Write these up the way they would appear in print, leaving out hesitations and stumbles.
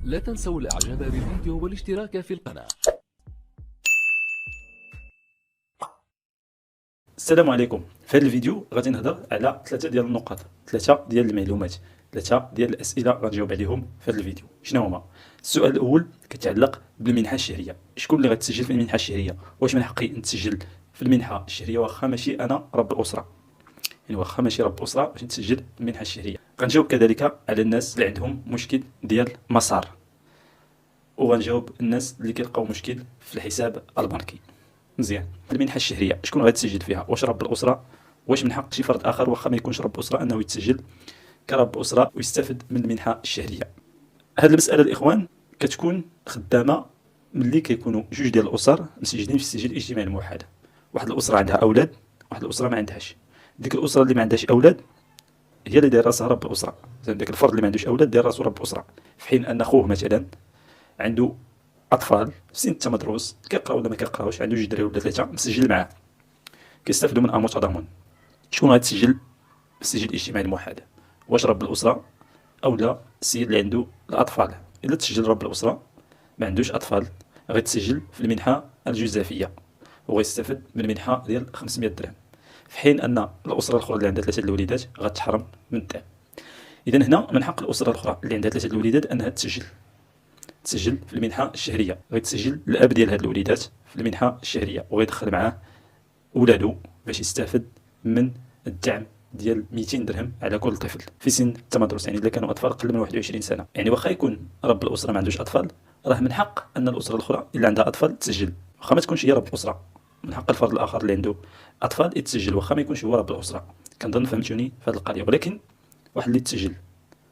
لا تنسوا الاعجاب بالفيديو والاشتراك في القناة. السلام عليكم. في هذا الفيديو غادي نهضر على ثلاثه ديال النقاط، ثلاثه ديال المعلومات، ثلاثه ديال الاسئله غنجاوب عليهم في هذا الفيديو. شنو هما؟ السؤال الاول كيتعلق بالمنحه الشهريه. شكون اللي غتسجل في المنحه الشهريه؟ واش من حقي نتسجل في المنحه الشهريه واخا ماشي انا رب الاسره؟ يعني واخا ماشي رب اسره باش نتسجل في المنحه الشهريه. غنجاوب كذلك على الناس اللي عندهم مشكل ديال مسار، وغنجاوب الناس اللي كيلقاو مشكل في الحساب البنكي. مزيان. المنحه الشهريه شكون غيتسجل فيها؟ واش رب الاسره؟ واش من حق شي فرد اخر واخا ما يكونش رب اسره انه يتسجل كرب اسره ويستافد من المنحه الشهريه؟ هاد المساله الاخوان كتكون خدامه ملي كيكونوا جوج ديال الاسر مسجلين في السجل الاجتماعي الموحد. واحد الاسره عندها اولاد، واحد الاسره ما عندهاش. ديك الاسره اللي ما عندهاش اولاد هي اللي دايره راسها رب الاسره، زعما داك الفرد اللي ما عندوش اولاد داير راسو رب اسره، في حين ان خوه مثلا عنده اطفال في سن التمدرس كيقراو ولا ما كيقراوش، عنده جوج دراري ولا ثلاثه مسجل معاه كيستافدوا من امور تضامن. شكون غيتسجل في السجل الاجتماعي الموحد؟ واش رب الاسره او لا السيد اللي عنده الاطفال؟ الا تسجل رب الاسره ما عندوش اطفال غيتسجل في المنحه الجزافيه وغيستافد من المنحه ديال 500 درهم، في حين ان الاسره الاخرى اللي عندها ثلاثه الوليدات غتحرم من الدعم. اذا هنا من حق الاسره الاخرى اللي عندها ثلاثه الوليدات انها تسجل في المنحه الشهريه. غيتسجل الاب ديال هاد الوليدات في المنحه الشهريه وغيدخل معاه ولادو باش يستافد من الدعم ديال 200 درهم على كل طفل في سن التمدرس، يعني الا كانوا اطفال اقل من 21 سنه. يعني واخا يكون رب الاسره ما عندوش اطفال راه من حق ان الاسره الاخرى اللي عندها اطفال تسجل، واخا ما تكونش هي رب الاسره من حق الفرد الاخر اللي عنده اطفال يتسجل واخا ما يكونش هو رب الاسره. كنظن فهمتوني في هذه القضيه. ولكن واحد اللي تسجل ما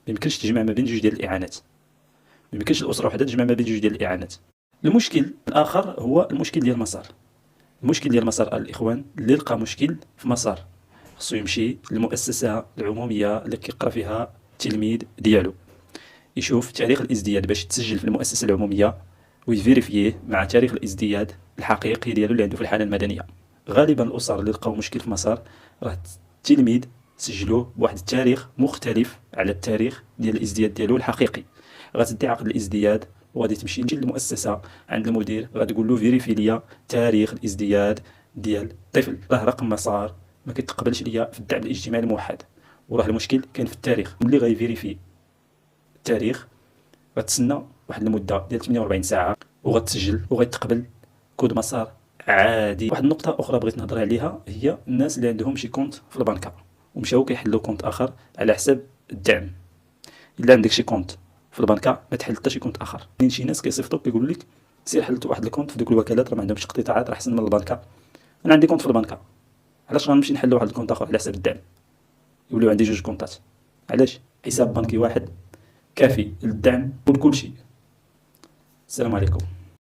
يمكنش تجمع ما بين جوج ديال الاعانات، ما يمكنش الاسره وحده تجمع ما بين جوج ديال الاعانات. المشكل الاخر هو المشكل ديال المسار. المشكل ديال المسار الاخوان اللي لقى مشكل في مسار خصو يمشي للمؤسسه العموميه اللي كيقرا فيها التلميذ ديالو، يشوف تاريخ الازدياد باش يتسجل في المؤسسه العموميه ويفيريفيه مع تاريخ الازدياد الحقيقي ديالو اللي عنده في الحاله المدنيه. غالبا الاسر اللي لقاو مشكل في مسار راه التلميذ سجلوه بواحد التاريخ مختلف على التاريخ ديال الازدياد ديالو الحقيقي. غتدي عقد الازدياد وغادي تمشي للمؤسسه عند المدير غتقول له فيريفي ليا تاريخ الازدياد ديال الطفل، راه رقم مسار ما كيتقبلش ليا في الدعم الاجتماعي الموحد، وراه المشكل كاين في التاريخ. ملي غيفيريفي التاريخ غتسنى واحد المده ديال 48 ساعه وغتسجل وغيتقبل كود مسار عادي. واحد النقطه اخرى بغيت نهضر عليها هي الناس اللي عندهم شي كونت في البنكه ومشاو كيحلوا كونت اخر على حساب الدعم. الا عندك شي كونت في البنكه ما تحل حتى شي كونت اخر. كاين شي ناس كيصيفطوك كيقولوا لك سير حلت واحد الكونت في دوك الوكالات راه ما عندهمش اقتطاعات راه احسن من البنكه. انا عندي كونت في البنكه، علاش غنمشي نحل واحد الكونت اخر على حساب الدعم؟ يوليو عندي جوج كونطات. علاش؟ حساب بنكي واحد كافي للدعم ولكل شيء. السلام عليكم.